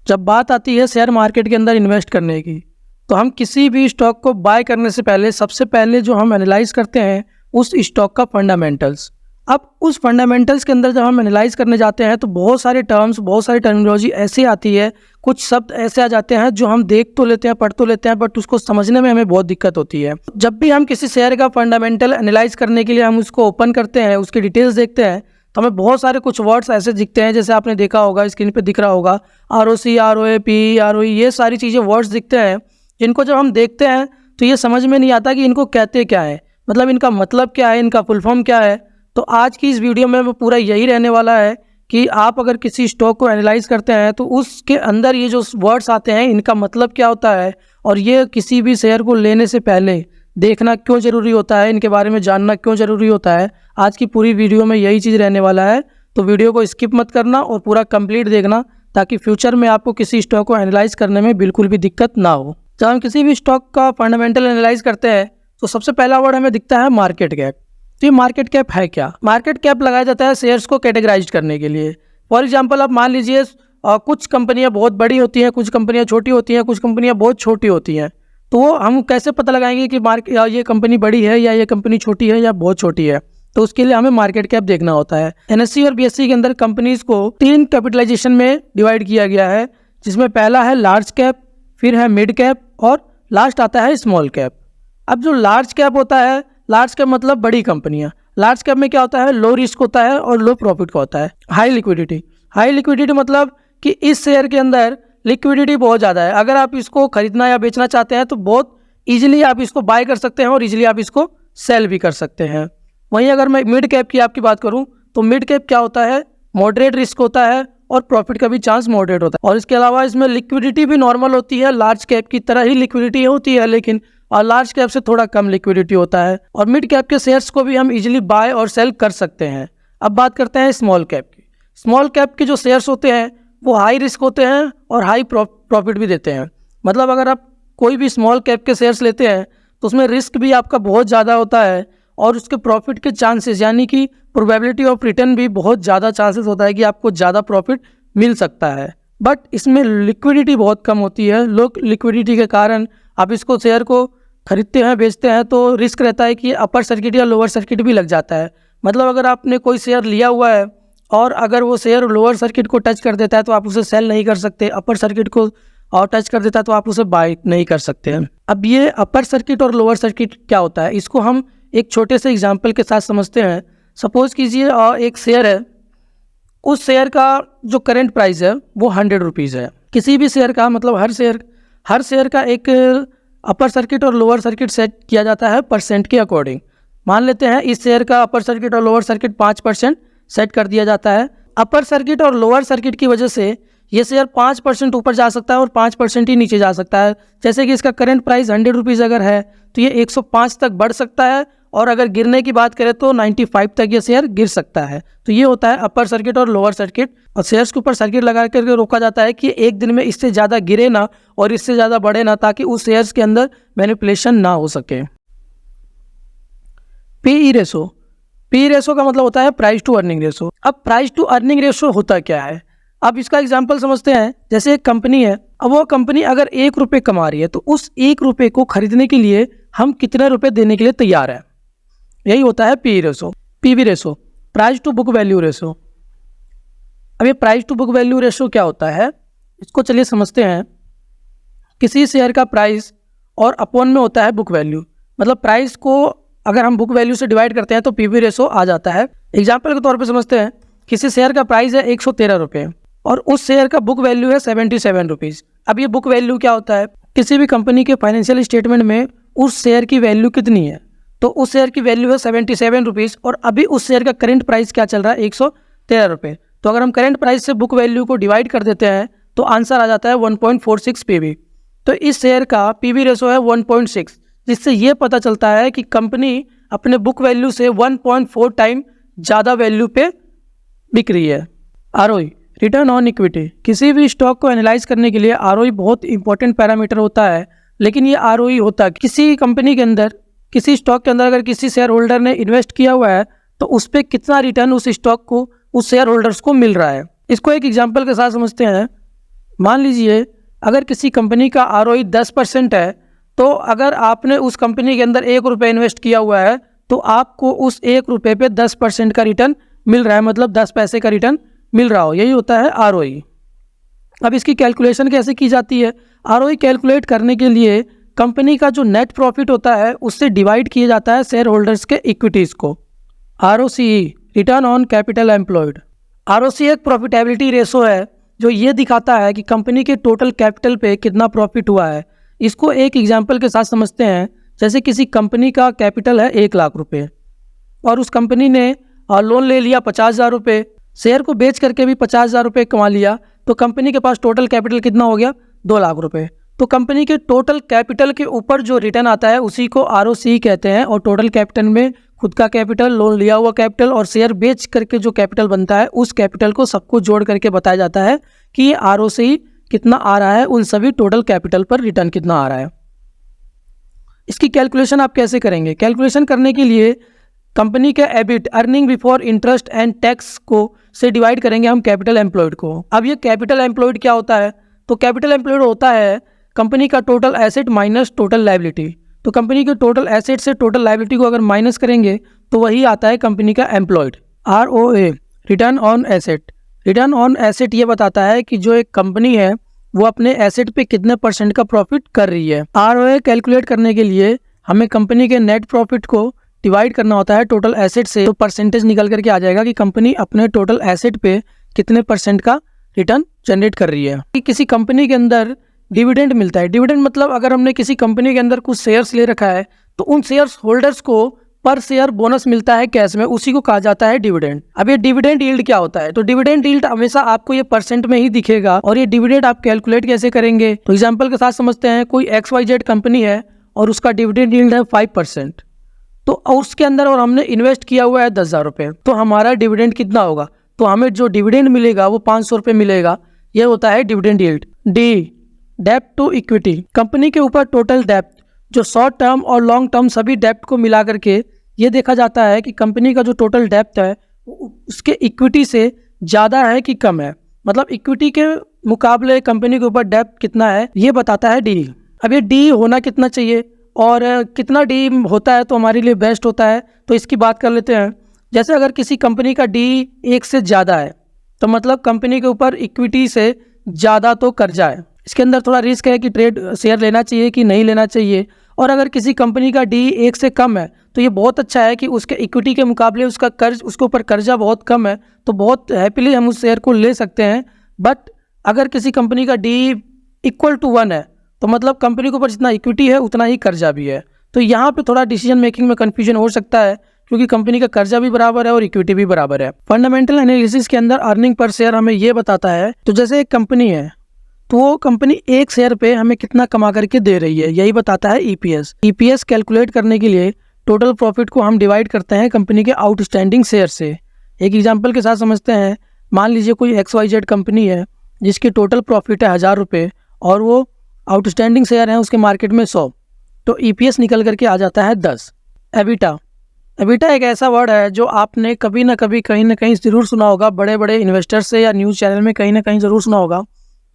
जब बात आती है शेयर मार्केट के अंदर इन्वेस्ट करने की, तो हम किसी भी स्टॉक को बाय करने से पहले सबसे पहले जो हम एनालाइज करते हैं उस स्टॉक का फंडामेंटल्स। अब उस फंडामेंटल्स के अंदर जब हम एनालाइज करने जाते हैं तो बहुत सारे टर्म्स, बहुत सारी टर्मिनोलॉजी ऐसी आती है, कुछ शब्द ऐसे आ जाते हैं जो हम देख तो लेते हैं, पढ़ तो लेते हैं, बट उसको समझने में हमें बहुत दिक्कत होती है। जब भी हम किसी शेयर का फंडामेंटल एनालाइज करने के लिए हम उसको ओपन करते हैं, उसकी डिटेल्स देखते हैं, तो हमें बहुत सारे कुछ वर्ड्स ऐसे दिखते हैं, जैसे आपने देखा होगा, स्क्रीन पे दिख रहा होगा, ROC, ROA, PE, ROE, ये सारी चीज़ें वर्ड्स दिखते हैं, जिनको जब हम देखते हैं तो ये समझ में नहीं आता कि इनको कहते क्या है, मतलब इनका मतलब क्या है, इनका फुल फॉर्म क्या है। तो आज की इस वीडियो में वो पूरा यही रहने वाला है कि आप अगर किसी स्टॉक को एनालाइज करते हैं तो उसके अंदर ये जो वर्ड्स आते हैं इनका मतलब क्या होता है, और ये किसी भी शेयर को लेने से पहले देखना क्यों ज़रूरी होता है, इनके बारे में जानना क्यों ज़रूरी होता है। आज की पूरी वीडियो में यही चीज़ रहने वाला है, तो वीडियो को स्किप मत करना और पूरा कंप्लीट देखना, ताकि फ्यूचर में आपको किसी स्टॉक को एनालाइज करने में बिल्कुल भी दिक्कत ना हो। जब हम किसी भी स्टॉक का फंडामेंटल एनालाइज करते हैं तो सबसे पहला वर्ड हमें दिखता है मार्केट कैप। तो ये मार्केट कैप है क्या? मार्केट कैप लगाया जाता है शेयर्स को कैटेगराइज करने के लिए। फॉर एग्जांपल आप मान लीजिए कुछ कंपनियां बहुत बड़ी होती हैं, कुछ कंपनियां छोटी होती हैं, कुछ कंपनियां बहुत छोटी होती हैं, तो वो हम कैसे पता लगाएंगे कि ये कंपनी बड़ी है या ये कंपनी छोटी है या बहुत छोटी है? तो उसके लिए हमें मार्केट कैप देखना होता है। NSE और BSE के अंदर कंपनीज को 3 कैपिटलाइजेशन में डिवाइड किया गया है, जिसमें पहला है लार्ज कैप, फिर है मिड कैप और लास्ट आता है स्मॉल कैप। अब जो लार्ज कैप होता है, लार्ज कैप मतलब बड़ी कंपनियां। लार्ज कैप में क्या होता है, लो रिस्क होता है और लो प्रॉफिट का होता है। हाई लिक्विडिटी, हाई लिक्विडिटी मतलब कि इस शेयर के अंदर लिक्विडिटी बहुत ज़्यादा है। अगर आप इसको खरीदना या बेचना चाहते हैं तो बहुत ईजिली आप इसको बाय कर सकते हैं और ईजिली आप इसको सेल भी कर सकते हैं। वहीं अगर मैं मिड कैप की आपकी बात करूं तो मिड कैप क्या होता है, मॉडरेट रिस्क होता है और प्रॉफिट का भी चांस मॉडरेट होता है, और इसके अलावा इसमें लिक्विडिटी भी नॉर्मल होती है। लार्ज कैप की तरह ही लिक्विडिटी होती है, लेकिन और लार्ज कैप से थोड़ा कम लिक्विडिटी होता है। और मिड कैप के शेयर्स को भी हम इजीली बाय और सेल कर सकते हैं। अब बात करते हैं स्मॉल कैप की। स्मॉल कैप के जो शेयर्स होते हैं वो हाई रिस्क होते हैं और हाई प्रॉफिट भी देते हैं। मतलब अगर आप कोई भी स्मॉल कैप के शेयर्स लेते हैं तो उसमें रिस्क भी आपका बहुत ज़्यादा होता है और उसके प्रॉफिट के चांसेस, यानी कि प्रोबेबिलिटी ऑफ रिटर्न भी बहुत ज़्यादा चांसेस होता है कि आपको ज़्यादा प्रॉफिट मिल सकता है। बट इसमें लिक्विडिटी बहुत कम होती है। लो लिक्विडिटी के कारण आप इसको शेयर को खरीदते हैं, बेचते हैं तो रिस्क रहता है कि अपर सर्किट या लोअर सर्किट भी लग जाता है। मतलब अगर आपने कोई शेयर लिया हुआ है और अगर वो शेयर लोअर सर्किट को टच कर देता है तो आप उसे सेल नहीं कर सकते, अपर सर्किट को और टच कर देता है तो आप उसे बाय नहीं कर सकते हैं। अब ये अपर सर्किट और लोअर सर्किट क्या होता है, इसको हम एक छोटे से एग्जाम्पल के साथ समझते हैं। सपोज कीजिए एक शेयर है, उस शेयर का जो करंट प्राइस है वो 100 रुपीज़ है। किसी भी शेयर का मतलब हर शेयर का एक अपर सर्किट और लोअर सर्किट सेट किया जाता है परसेंट के अकॉर्डिंग। मान लेते हैं इस शेयर का अपर सर्किट और लोअर सर्किट 5% सेट कर दिया जाता है। अपर सर्किट और लोअर सर्किट की वजह से ये शेयर 5% ऊपर जा सकता है और 5% ही नीचे जा सकता है। जैसे कि इसका करंट प्राइस 100 रुपीज़ अगर है तो ये 105 तक बढ़ सकता है, और अगर गिरने की बात करें तो 95 तक ये शेयर गिर सकता है। तो ये होता है अपर सर्किट और लोअर सर्किट। और शेयर्स के ऊपर सर्किट लगा करके रोका जाता है कि एक दिन में इससे ज़्यादा गिरे ना और इससे ज़्यादा बढ़े ना, ताकि उस शेयर्स के अंदर मैनिपुलेशन ना हो सके। PE रेशो, PE रेशो का मतलब होता है प्राइस टू अर्निंग रेशो। अब प्राइस टू अर्निंग रेशो होता क्या है, अब इसका एग्जाम्पल समझते हैं। जैसे एक कंपनी है, अब वो कंपनी अगर 1 रुपये कमा रही है तो उस 1 रुपये को खरीदने के लिए हम कितने रुपए देने के लिए तैयार हैं, यही होता है PE ratio. PB ratio, price to book value ratio. अब ये price to book value ratio क्या होता है, इसको चलिए समझते हैं। किसी शेयर का प्राइस और अपॉन में होता है बुक वैल्यू, मतलब प्राइस को अगर हम बुक वैल्यू से डिवाइड करते हैं तो PB रेशो आ जाता है। एग्जाम्पल के तौर पे समझते हैं, किसी शेयर का प्राइस है 113 रुपये और उस शेयर का बुक वैल्यू है 77 रुपीज़। अब ये बुक वैल्यू क्या होता है, किसी भी कंपनी के फाइनेंशियल स्टेटमेंट में उस शेयर की वैल्यू कितनी है, तो उस शेयर की वैल्यू है 77 रुपीज़ और अभी उस शेयर का करंट प्राइस क्या चल रहा है, 113 रुपये। तो अगर हम करंट प्राइस से बुक वैल्यू को डिवाइड कर देते हैं तो आंसर आ जाता है 1.46 PB। तो इस शेयर का PB रेशो है 1.6, जिससे ये पता चलता है कि कंपनी अपने बुक वैल्यू से 1.4 टाइम ज़्यादा वैल्यू पे बिक रही है। ROE, return on equity. किसी भी स्टॉक को एनालाइज करने के लिए ROE बहुत इंपॉर्टेंट पैरामीटर होता है, लेकिन ये ROE होता है किसी कंपनी के अंदर, किसी स्टॉक के अंदर अगर किसी शेयर होल्डर ने इन्वेस्ट किया हुआ है तो उस पर कितना रिटर्न उस स्टॉक को, उस शेयर होल्डर्स को मिल रहा है। इसको एक एग्जांपल के साथ समझते हैं। मान लीजिए अगर किसी कंपनी का ROE 10% है, तो अगर आपने उस कंपनी के अंदर 1 रुपये इन्वेस्ट किया हुआ है तो आपको उस 1 रुपये पे 10% का रिटर्न मिल रहा है, मतलब 10 पैसे का रिटर्न मिल रहा हो, यही होता है ROE। अब इसकी कैलकुलेशन कैसे की जाती है? ROE कैलकुलेट करने के लिए कंपनी का जो नेट प्रॉफिट होता है उससे डिवाइड किया जाता है शेयर होल्डर्स के इक्विटीज़ को। ROCE, return on capital employed. ROCE एक प्रॉफिटेबिलिटी रेशो है जो ये दिखाता है कि कंपनी के टोटल कैपिटल पे कितना प्रॉफिट हुआ है। इसको एक एग्जांपल के साथ समझते हैं। जैसे किसी कंपनी का कैपिटल है 1 लाख रुपए और उस कंपनी ने लोन ले लिया 50,000 रुपये, शेयर को बेच करके भी 50,000 रुपये कमा लिया, तो कंपनी के पास टोटल कैपिटल कितना हो गया? 2 लाख रुपये। तो कंपनी के टोटल कैपिटल के ऊपर जो रिटर्न आता है उसी को ROCE कहते हैं। और टोटल कैपिटल में खुद का कैपिटल, लोन लिया हुआ कैपिटल और शेयर बेच करके जो कैपिटल बनता है उस कैपिटल को सबको जोड़ करके बताया जाता है कि ये ROCE कितना आ रहा है, उन सभी टोटल कैपिटल पर रिटर्न कितना आ रहा है। इसकी कैलकुलेशन आप कैसे करेंगे? कैलकुलेशन करने के लिए कंपनी के EBIT, earning before interest and tax को से डिवाइड करेंगे हम कैपिटल एम्प्लॉयड को। अब ये कैपिटल एम्प्लॉयड क्या होता है? तो कैपिटल एम्प्लॉयड होता है कंपनी का total asset minus total liability. तो कंपनी के टोटल एसेट से टोटल लायबिलिटी को अगर माइनस करेंगे तो वही आता है कंपनी का employed. ROA, return on asset. Return on asset ये बताता है कि जो एक कंपनी है वो अपने एसेट पे कितने % का प्रॉफिट कर रही है। ROA कैलकुलेट करने के लिए हमें कंपनी के नेट प्रॉफिट को डिवाइड करना होता है टोटल एसेट से, तो परसेंटेज निकल करके आ जाएगा कि कंपनी अपने टोटल एसेट पे कितने % का रिटर्न जनरेट कर रही है। कि किसी कंपनी के अंदर डिविडेंड मिलता है। डिविडेंड मतलब अगर हमने किसी कंपनी के अंदर कुछ शेयर्स ले रखा है तो उन शेयर्स होल्डर्स को पर शेयर बोनस मिलता है कैश में, उसी को कहा जाता है डिविडेंड। अब ये डिविडेंड यील्ड क्या होता है? तो डिविडेंड यील्ड हमेशा आपको ये % में ही दिखेगा। और ये डिविडेंड आप कैलकुलेट कैसे करेंगे? तो एग्जांपल के साथ समझते हैं। कोई XYZ कंपनी है और उसका डिविडेंड यील्ड है 5%, तो उसके अंदर और हमने इन्वेस्ट किया हुआ है 10,000 रुपये, तो हमारा डिविडेंड कितना होगा? तो हमें जो डिविडेंड मिलेगा वो 500 रुपये मिलेगा। यह होता है डिविडेंड यील्ड। डी, डेप्ट टू इक्विटी। कंपनी के ऊपर टोटल डेप्ट, जो शॉर्ट टर्म और लॉन्ग टर्म सभी डेप्ट को मिला करके ये देखा जाता है कि कंपनी का जो टोटल डेप्ट है उसके इक्विटी से ज़्यादा है कि कम है, मतलब इक्विटी के मुकाबले कंपनी के ऊपर डेप्ट कितना है ये बताता है डी। अब ये डी होना कितना चाहिए और कितना डी होता है तो हमारे लिए बेस्ट होता है, तो इसकी बात कर लेते हैं। जैसे अगर किसी कंपनी का डी 1 से ज़्यादा है तो मतलब कंपनी के ऊपर इक्विटी से ज़्यादा तो कर्जा है, इसके अंदर थोड़ा रिस्क है कि ट्रेड शेयर लेना चाहिए कि नहीं लेना चाहिए। और अगर किसी कंपनी का डी 1 से कम है तो ये बहुत अच्छा है कि उसके इक्विटी के मुकाबले उसका कर्ज, उसके ऊपर कर्जा बहुत कम है, तो बहुत हैप्पीली हम उस शेयर को ले सकते हैं। बट अगर किसी कंपनी का डी इक्वल टू 1 है तो मतलब कंपनी के ऊपर जितना इक्विटी है उतना ही कर्जा भी है, तो यहाँ पे थोड़ा डिसीजन मेकिंग में कन्फ्यूजन हो सकता है क्योंकि कंपनी का कर्जा भी बराबर है और इक्विटी भी बराबर है। फंडामेंटल एनालिसिस के अंदर अर्निंग पर शेयर हमें ये बताता है, तो जैसे एक कंपनी है तो वो कंपनी 1 शेयर पे हमें कितना कमा करके दे रही है, यही बताता है EPS। EPS कैलकुलेट करने के लिए टोटल प्रॉफिट को हम डिवाइड करते हैं कंपनी के आउटस्टैंडिंग शेयर से। एक एग्जांपल के साथ समझते हैं। मान लीजिए कोई XYZ कंपनी है जिसकी टोटल प्रॉफिट है 1,000 रुपये और वो आउटस्टैंडिंग शेयर हैं उसके मार्केट में 100, तो EPS निकल करके आ जाता है 10। एबिटा, एबिटा एक ऐसा वर्ड है जो आपने कभी ना कभी कहीं ना कहीं ज़रूर सुना होगा, बड़े बड़े इन्वेस्टर से या न्यूज़ चैनल में कहीं ना कहीं ज़रूर सुना होगा,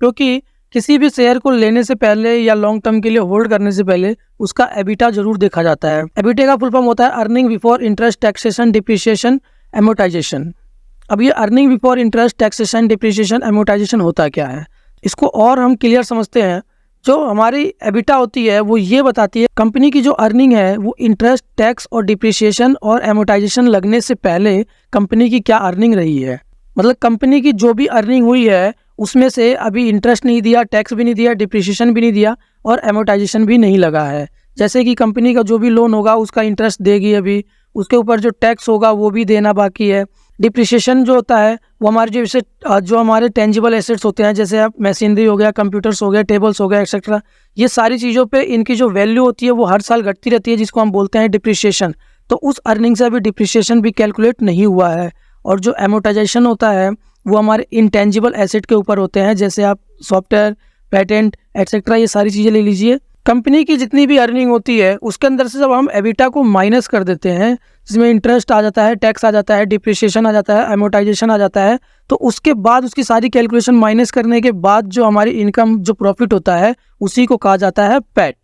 क्योंकि किसी भी शेयर को लेने से पहले या लॉन्ग टर्म के लिए होल्ड करने से पहले उसका एबिटा जरूर देखा जाता है। एबिटा का फुल फॉर्म होता है earning before interest, taxation, depreciation, amortisation. अब ये earning before interest, taxation, depreciation, amortisation होता क्या है, इसको और हम क्लियर समझते हैं। जो हमारी एबिटा होती है वो ये बताती है कंपनी की जो अर्निंग है वो इंटरेस्ट, टैक्स और डिप्रिसिएशन और एमोर्टाइजेशन लगने से पहले कंपनी की क्या अर्निंग रही है। मतलब कंपनी की जो भी अर्निंग हुई है उसमें से अभी इंटरेस्ट नहीं दिया, टैक्स भी नहीं दिया, डिप्रिसिएशन भी नहीं दिया और एमोर्टाइजेशन भी नहीं लगा है। जैसे कि कंपनी का जो भी लोन होगा उसका इंटरेस्ट देगी अभी, उसके ऊपर जो टैक्स होगा वो भी देना बाकी है। डिप्रिसिएशन जो होता है वो हमारे जो हमारे टेंजिबल एसेट्स होते हैं, जैसे अब मशीनरी हो गया, कंप्यूटर्स हो गया, टेबल्स हो गया, एक्सेट्रा, ये सारी चीज़ों पे इनकी जो वैल्यू होती है वो हर साल घटती रहती है, जिसको हम बोलते हैं डिप्रिसिएशन। तो उस अर्निंग से अभी डिप्रिसिएशन भी कैलकुलेट नहीं हुआ है। और जो एमोर्टाइजेशन होता है वो हमारे इंटेंजिबल एसेट के ऊपर होते हैं, जैसे आप सॉफ्टवेयर, पेटेंट, एक्सेट्रा, ये सारी चीज़ें ले लीजिए, कंपनी की जितनी भी अर्निंग होती है उसके अंदर से जब हम एबिटा को माइनस कर देते हैं, जिसमें इंटरेस्ट आ जाता है, टैक्स आ जाता है, डिप्रिसिएशन आ जाता है, अमोर्टाइजेशन आ जाता है, तो उसके बाद उसकी सारी कैलकुलेशन माइनस करने के बाद जो हमारी इनकम जो प्रॉफिट होता है उसी को कहा जाता है पैट।